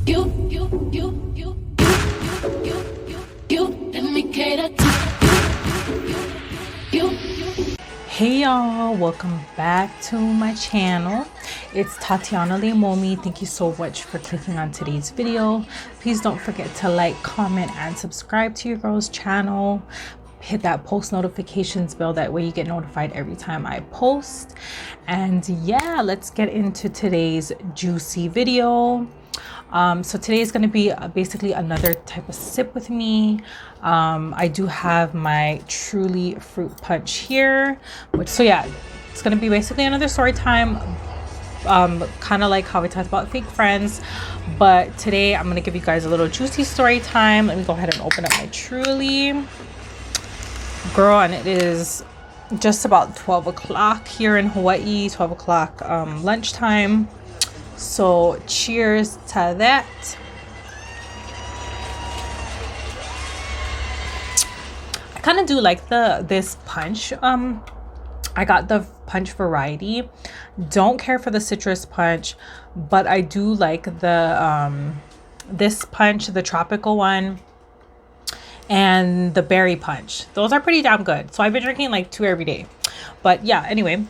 Hey y'all, welcome back to my channel. It's Tatiana Lemomi. Thank you so much for clicking on today's video. Please don't forget to like, comment, and subscribe to your girl's channel. Hit that post notifications bell, that way you get notified every time I post. And yeah, let's get into today's juicy video. So today is going to be basically another type of sip with me. I do have my Truly fruit punch here, so yeah, it's going to be basically another story time, kind of like how we talked about fake friends, but today I'm going to give you guys a little juicy story time. Let me go ahead and open up my Truly, girl, and it is just about 12 o'clock here in Hawaii, 12 o'clock lunchtime. So cheers to that. I kind of do like this punch. I got the punch variety. Don't care for the citrus punch, but I do like the this punch, the tropical one, and the berry punch. Those are pretty damn good. So I've been drinking like 2 every day. But yeah, anyway.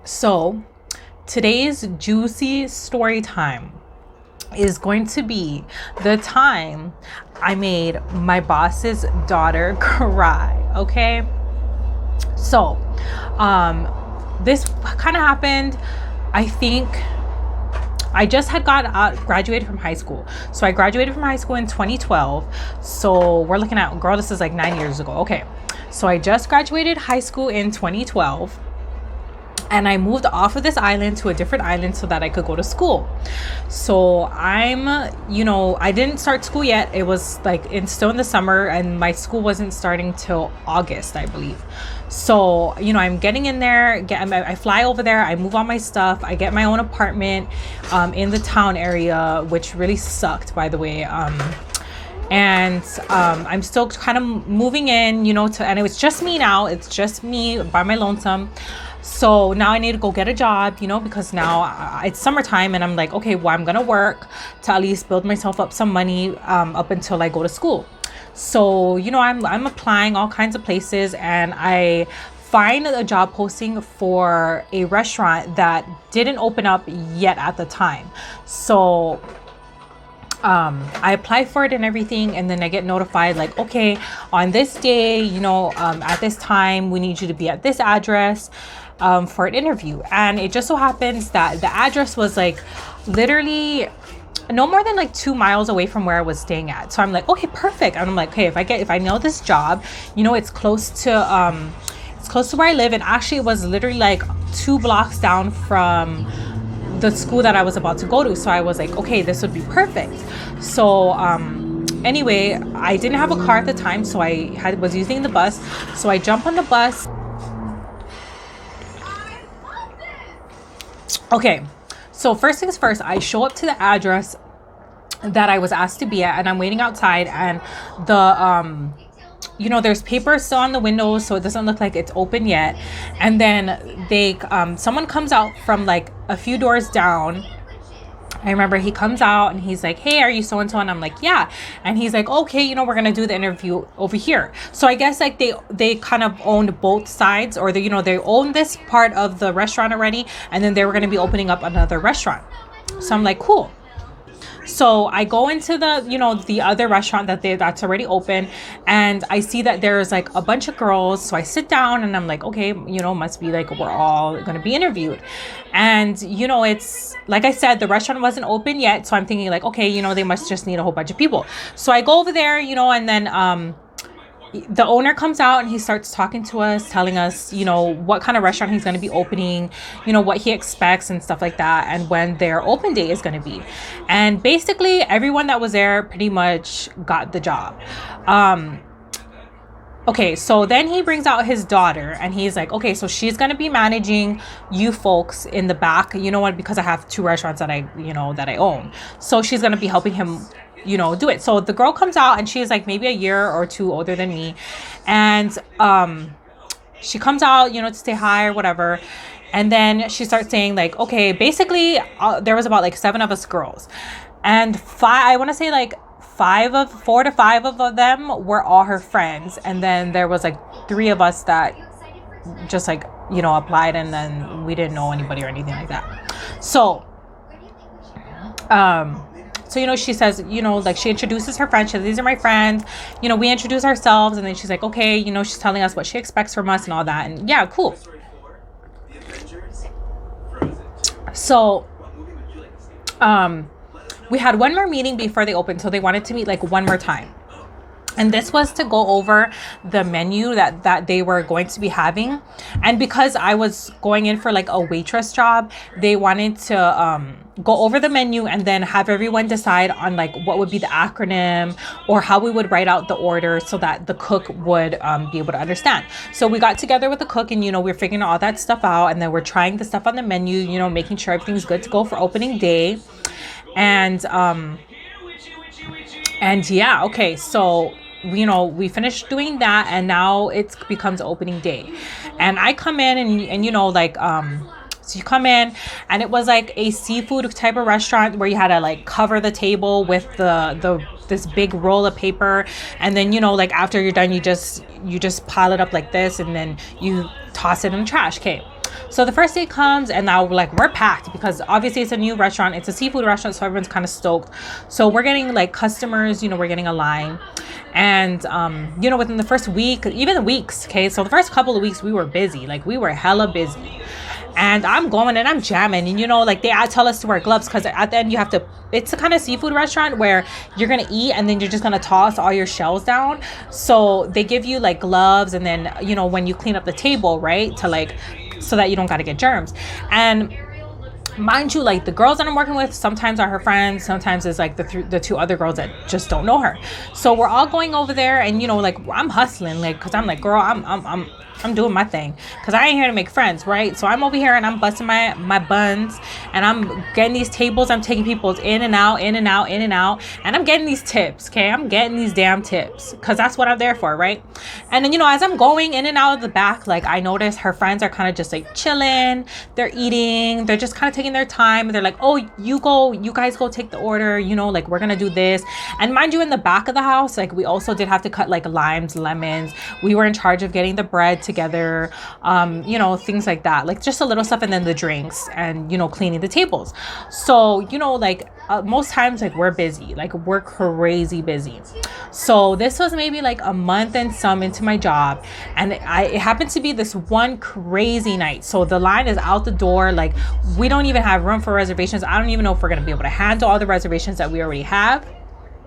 So today's juicy story time is going to be the time I made my boss's daughter cry. Okay, so this kind of happened, I think I just had graduated from high school. So I graduated from high school in 2012. So we're looking at, girl, this is like 9 years ago. Okay, so I just graduated high school in 2012. And I moved off of this island to a different island so that I could go to school. So I didn't start school yet. It was like still in the summer, and my school wasn't starting till August, I believe. So, I'm getting in there, I fly over there, I move all my stuff, I get my own apartment in the town area, which really sucked, by the way. And I'm still kind of moving in, and it was just me now. It's just me by my lonesome. So now I need to go get a job, because now it's summertime, and I'm like, okay, well, I'm going to work to at least build myself up some money up until I go to school. So, I'm applying all kinds of places, and I find a job posting for a restaurant that didn't open up yet at the time. So I apply for it and everything, and then I get notified like, okay, on this day, at this time, we need you to be at this address for an interview. And it just so happens that the address was like literally no more than like 2 miles away from where I was staying at. So I'm like, okay, perfect. And I'm like, okay, if I know this job, it's close to where I live. And actually it was literally like 2 blocks down from the school that I was about to go to. So I was like, okay, this would be perfect. So anyway, I didn't have a car at the time, so I was using the bus. So I jump on the bus. Okay, so first things first, I show up to the address that I was asked to be at, and I'm waiting outside, and the there's paper still on the windows, so it doesn't look like it's open yet. And then someone comes out from like a few doors down. I remember he comes out and he's like, hey, are you so and so? And I'm like, yeah. And he's like, okay, we're gonna do the interview over here. So I guess like they kind of owned both sides, or they owned this part of the restaurant already, and then they were gonna be opening up another restaurant. So I'm like, cool. So I go into the other restaurant that's already open, and I see that there's like a bunch of girls. So I sit down and I'm like, okay, must be like we're all going to be interviewed. And, it's like I said, the restaurant wasn't open yet. So I'm thinking like, okay, they must just need a whole bunch of people. So I go over there, and then the owner comes out and he starts talking to us, telling us, what kind of restaurant he's going to be opening, what he expects and stuff like that, and when their open day is going to be. And basically everyone that was there pretty much got the job. Okay, so then he brings out his daughter and he's like, okay, so she's going to be managing you folks in the back, because I have 2 restaurants that I own. So she's going to be helping him do it. So the girl comes out and she's like maybe a year or 2 older than me, and she comes out to say hi or whatever. And then she starts saying like, okay, basically there was about like 7 of us girls, and I want to say like 4 to 5 of them were all her friends, and then there was like 3 of us that just like, you know, applied, and then we didn't know anybody or anything like that. So you know, she says, you know, like she introduces her friends. She says, these are my friends. You know, we introduce ourselves, and then she's like, okay, you know, she's telling us what she expects from us and all that. And yeah, cool. So we had one more meeting before they opened, so they wanted to meet like one more time. And this was to go over the menu that they were going to be having. And because I was going in for like a waitress job, they wanted to go over the menu and then have everyone decide on like what would be the acronym or how we would write out the order so that the cook would be able to understand. So we got together with the cook, and, you know, we're figuring all that stuff out. And then we're trying the stuff on the menu, you know, making sure everything's good to go for opening day. And yeah, okay, so, you know, we finished doing that, and now it becomes opening day. And I come in and you know, like, so you come in, and it was like a seafood type of restaurant where you had to like cover the table with this big roll of paper, and then, you know, like after you're done, you just pile it up like this, and then you toss it in the trash. Okay. So the first day comes, and now like we're packed because obviously it's a new restaurant. It's a seafood restaurant, so everyone's kind of stoked. So we're getting like customers, you know, we're getting a line. And you know, within the first week, even the weeks, okay, so the first couple of weeks we were busy, like we were hella busy. And I'm going and I'm jamming, and, you know, like they tell us to wear gloves because at the end you have to, it's a kind of seafood restaurant where you're gonna eat and then you're just gonna toss all your shells down. So they give you like gloves, and then, you know, when you clean up the table, right, to like, so that you don't gotta get germs. And mind you, like the girls that I'm working with sometimes are her friends, sometimes it's like the 2 other girls that just don't know her. So we're all going over there, and, you know, like I'm hustling, like, because I'm like, girl, I'm doing my thing, because I ain't here to make friends, right? So I'm over here and I'm busting my buns, and I'm getting these tables. I'm taking people's in and out, in and out, in and out, and I'm getting these tips, okay? I'm getting these damn tips because that's what I'm there for, right? And then, you know, as I'm going in and out of the back, like I notice her friends are kind of just like chilling. They're eating. They're just kind of taking their time. They're like, oh, you guys go take the order, you know, like we're gonna do this. And mind you, in the back of the house, like we also did have to cut like limes, lemons. We were in charge of getting the bread together, you know, things like that, like just a little stuff, and then the drinks, and, you know, cleaning the tables. So, you know, like most times, like we're busy, like we're crazy busy. So this was maybe like a month and some into my job, and it happened to be this one crazy night. So the line is out the door, like we don't even have room for reservations. I don't even know if we're gonna be able to handle all the reservations that we already have.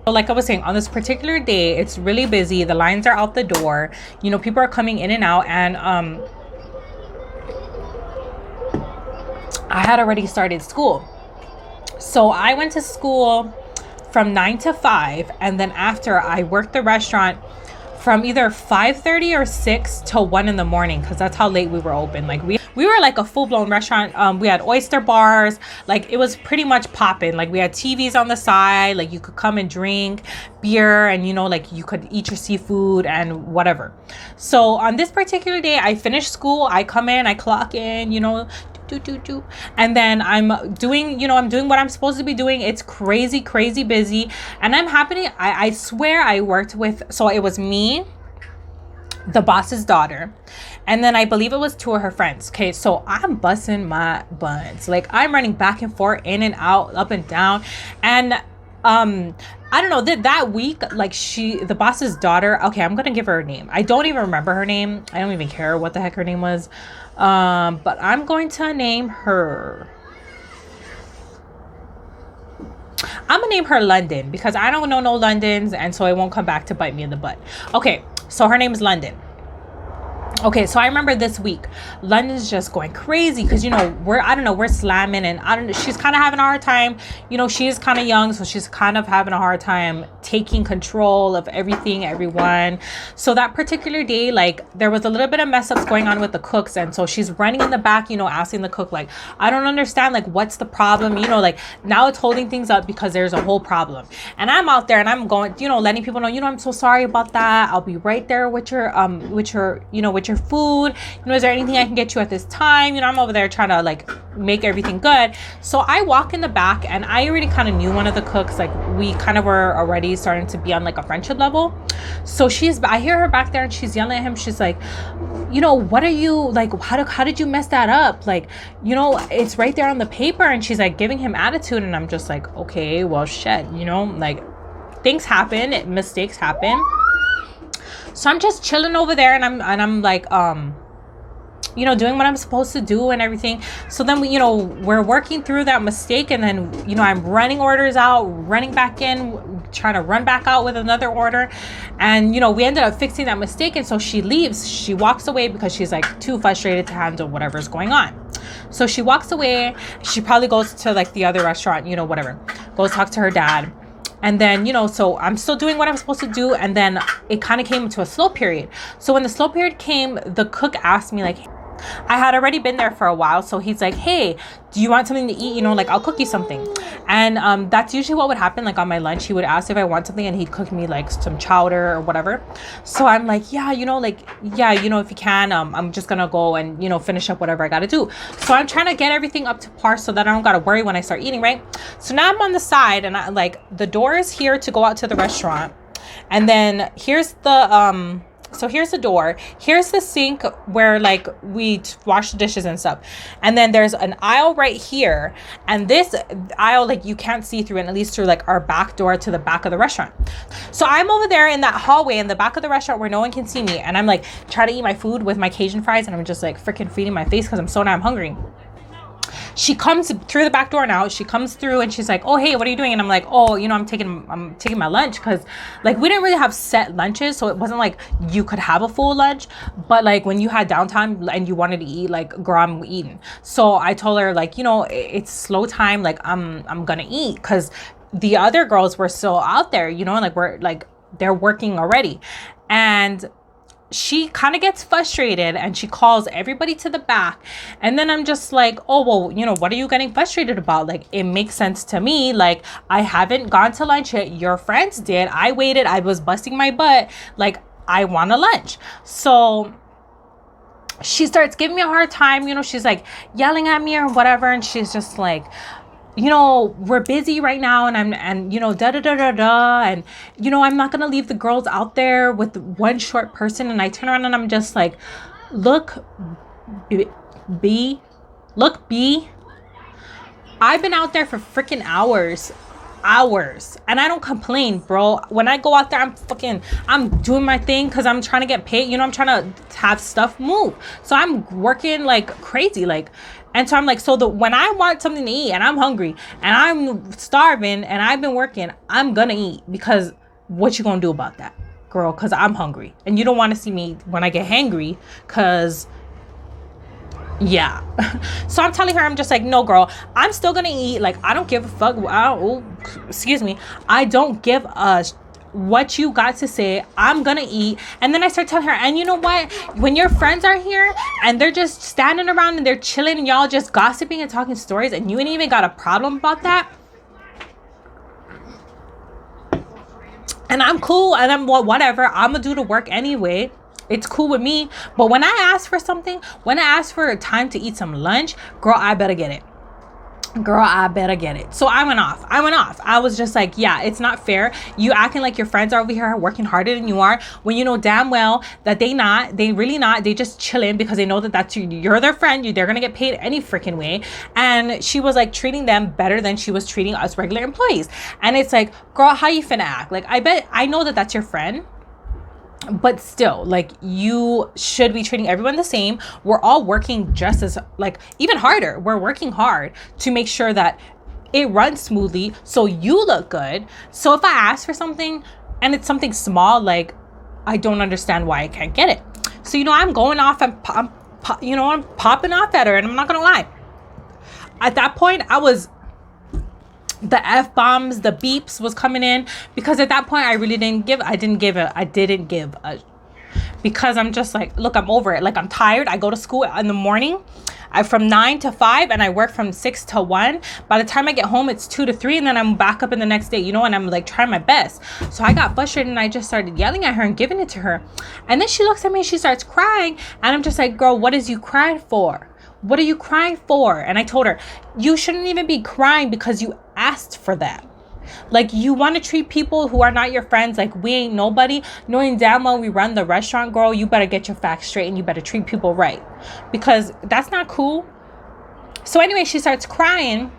Like I was saying, on this particular day, it's really busy. The lines are out the door. You know, people are coming in and out. And I had already started school. So I went to school from 9 to 5. And then after, I worked the restaurant from either 5:30 or 6 till 1 in the morning, because that's how late we were open. Like we were like a full-blown restaurant. We had oyster bars. Like it was pretty much popping. Like we had TVs on the side. Like you could come and drink beer, and, you know, like you could eat your seafood and whatever. So on this particular day, I finished school. I come in, I clock in, you know, and then I'm doing what I'm supposed to be doing. It's crazy busy, and I'm happy. I swear I worked with, so it was me, the boss's daughter, and then I believe it was 2 of her friends. Okay, so I'm busting my buns, like I'm running back and forth, in and out, up and down. And I don't know, that week, like the boss's daughter, okay, I'm gonna give her a name. I don't even remember her name. I don't even care what the heck her name was. But I'm going to name her, I'm gonna name her London, because I don't know no Londons, and so it won't come back to bite me in the butt. Okay, so her name is London. Okay, so I remember this week, London's just going crazy because, you know, we're slamming, and she's kind of having a hard time. You know, she is kind of young, so she's kind of having a hard time taking control of everything, everyone. So that particular day, like, there was a little bit of mess ups going on with the cooks, and so she's running in the back, you know, asking the cook, like, I don't understand, like, what's the problem? You know, like, now it's holding things up because there's a whole problem. And I'm out there and I'm going, you know, letting people know, you know, I'm so sorry about that. I'll be right there with your get your food? You know, is there anything I can get you at this time? You know, I'm over there trying to like make everything good. So I walk in the back, and I already kind of knew one of the cooks. Like we kind of were already starting to be on like a friendship level. So I hear her back there, and she's yelling at him. She's like, you know, what are you like, how did you mess that up? Like, you know, it's right there on the paper. And she's like giving him attitude, and I'm just like, okay, well shit, you know, like things happen, mistakes happen. So I'm just chilling over there, and I'm like, you know, doing what I'm supposed to do and everything. So then we're working through that mistake, and then, you know, I'm running orders out, running back in, trying to run back out with another order. And, you know, we ended up fixing that mistake. And so she leaves, she walks away because she's like too frustrated to handle whatever's going on. So she walks away. She probably goes to like the other restaurant, you know, whatever, goes talk to her dad. And then, you know, so I'm still doing what I'm supposed to do. And then it kind of came to a slow period. So when the slow period came, the cook asked me, like, I had already been there for a while. So he's like, hey, do you want something to eat? You know, like, I'll cook you something. And that's usually what would happen. Like on my lunch, he would ask if I want something, and he'd cook me like some chowder or whatever. So I'm like, yeah, you know, like, yeah, you know, if you can, I'm just going to go and, you know, finish up whatever I got to do. So I'm trying to get everything up to par so that I don't got to worry when I start eating, right? So now I'm on the side, and I like the door is here to go out to the restaurant. And then here's the, so here's the door, here's the sink where like we wash the dishes and stuff. And then there's an aisle right here. And this aisle, like you can't see through, and at least through like our back door to the back of the restaurant. So I'm over there in that hallway in the back of the restaurant where no one can see me. And I'm like trying to eat my food with my Cajun fries, and I'm just like freaking feeding my face because I'm so damn hungry. She comes through the back door now. She comes through, and she's like, oh, hey, what are you doing? And I'm like, oh, you know, I'm taking my lunch, because like we didn't really have set lunches. So it wasn't like you could have a full lunch, but like when you had downtime and you wanted to eat, like, girl, I'm eating. So I told her, like, you know, it's slow time. Like I'm going to eat, because the other girls were still out there, you know, like they're working already. And she kind of gets frustrated, and she calls everybody to the back. And then I'm just like, oh, well, you know, what are you getting frustrated about? Like, it makes sense to me. Like, I haven't gone to lunch yet. Your friends did. I waited. I was busting my butt. Like, I want a lunch. So she starts giving me a hard time. You know, she's like yelling at me or whatever. And she's just like, you know, we're busy right now, and you know, da da da da da, and you know, I'm not gonna leave the girls out there with one short person. And I turn around, and I'm just like, look, B, I've been out there for freaking hours, and I don't complain, bro. When I go out there, I'm doing my thing because I'm trying to get paid. You know, I'm trying to have stuff move. So I'm working like crazy, like. And so I'm like, when I want something to eat and I'm hungry and I'm starving and I've been working, I'm gonna eat, because what you gonna do about that, girl? Because I'm hungry, and you don't want to see me when I get hangry, because yeah. So I'm telling her, I'm just like, no, girl, I'm still gonna eat. Like, I don't give a fuck. I don't give a what you got to say. I'm gonna eat. And then I start telling her, and you know what, when your friends are here and they're just standing around and they're chilling and y'all just gossiping and talking stories, and you ain't even got a problem about that, and I'm cool, and I'm whatever, I'm gonna do the work anyway. It's cool with me. But when I ask for something, when I ask for time to eat some lunch, girl, I better get it. So I went off. I was just like, yeah, it's not fair. You acting like your friends are over here working harder than you are, when you know damn well that they really not. They just chilling because they know that you're their friend. They're going to get paid any freaking way. And she was like treating them better than she was treating us regular employees. And it's like, girl, how you finna act? Like, I know that that's your friend, but still, like, you should be treating everyone the same. We're all working just as, like, even harder. We're working hard to make sure that it runs smoothly, so you look good. So if I ask for something and it's something small, like, I don't understand why I can't get it. So, you know, I'm going off, I'm popping off at her, and I'm not gonna lie. At that point, the F-bombs, the beeps was coming in, because at that point I didn't give a because I'm just like, look, I'm over it. Like, I'm tired. I go to school in the morning. from 9 to 5, and I work from 6 to 1. By the time I get home, it's 2 to 3, and then I'm back up in the next day, you know, and I'm like trying my best. So I got frustrated and I just started yelling at her and giving it to her. And then she looks at me and she starts crying, and I'm just like, girl, what is you crying for? What are you crying for? And I told her, you shouldn't even be crying because you asked for that. Like, you want to treat people who are not your friends like we ain't nobody, knowing damn well we run the restaurant, girl. You better get your facts straight and you better treat people right, because that's not cool. So anyway, she starts crying,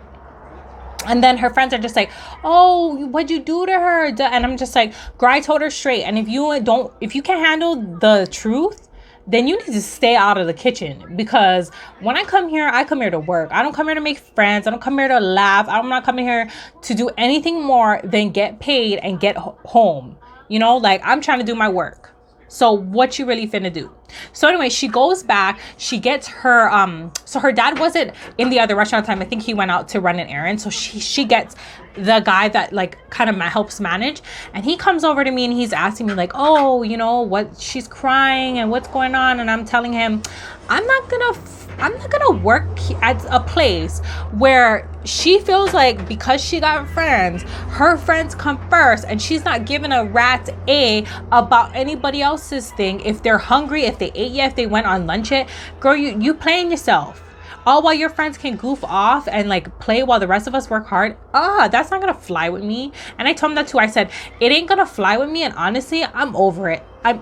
and then her friends are just like, oh, what'd you do to her? And I'm just like, girl, I told her straight. And if you can't handle the truth, then you need to stay out of the kitchen, because when I come here to work. I don't come here to make friends. I don't come here to laugh. I'm not coming here to do anything more than get paid and get home. You know, like, I'm trying to do my work. So what you really finna do? So anyway, she goes back. She gets her, so her dad wasn't in the other restaurant time. I think he went out to run an errand. So she gets the guy that like kind of helps manage. And he comes over to me and he's asking me like, oh, you know, what, she's crying and what's going on. And I'm telling him, I'm not gonna work at a place where she feels like because she got friends, her friends come first, and she's not giving a rat's a about anybody else's thing. If they're hungry, if they ate yet, if they went on lunch yet, girl, you playing yourself. All while your friends can goof off and like play while the rest of us work hard. That's not gonna fly with me. And I told him that too. I said, it ain't gonna fly with me, and honestly, I'm over it. I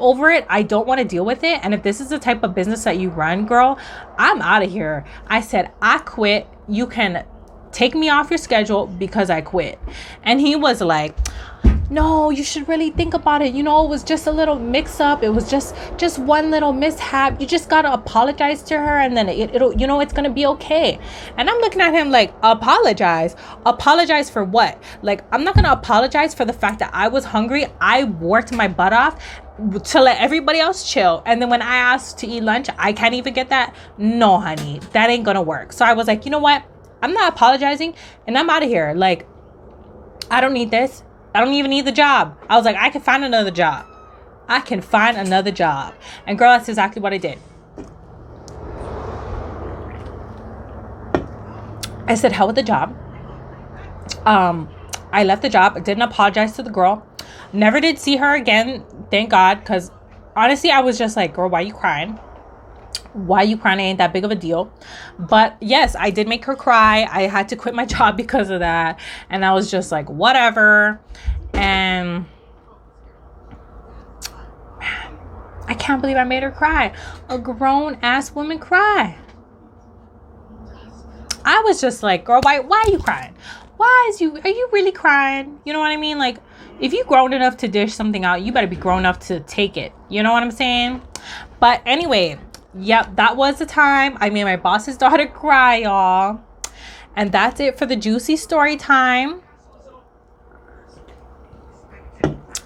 don't want to deal with it. And if this is the type of business that you run, girl, I'm out of here. I said, I quit. You can take me off your schedule because I quit. And he was like, no, you should really think about it. You know, it was just a little mix up. It was just one little mishap. You just got to apologize to her, and then it'll, you know, it's going to be okay. And I'm looking at him like, apologize for what? Like, I'm not going to apologize for the fact that I was hungry. I worked my butt off to let everybody else chill, and then when I asked to eat lunch, I can't even get that. No, honey, that ain't gonna work. So I was like, you know what, I'm not apologizing, and I'm out of here. Like, I don't need this. I don't even need the job. I was like, I can find another job. And girl, that's exactly what I did. I said, hell with the job. I left the job. I didn't apologize to the girl. Never did see her again, thank God, because honestly, I was just like, girl, why you crying? It ain't that big of a deal. But yes, I did make her cry. I had to quit my job because of that. And I was just like, whatever. And man, I can't believe I made her cry. A grown-ass woman cry. I was just like, girl, why are you crying? Are you really crying? You know what I mean? Like, if you grown enough to dish something out, you better be grown enough to take it. You know what I'm saying? But anyway, yep, that was the time I made my boss's daughter cry, y'all. And that's it for the juicy story time.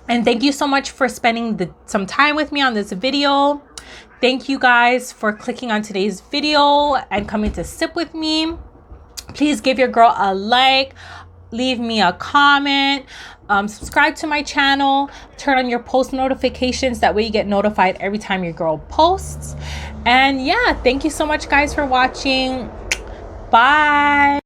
And thank you so much for spending some time with me on this video. Thank you guys for clicking on today's video and coming to sip with me. Please give your girl a like, leave me a comment, subscribe to my channel, turn on your post notifications. That way you get notified every time your girl posts. And yeah, thank you so much guys for watching. Bye.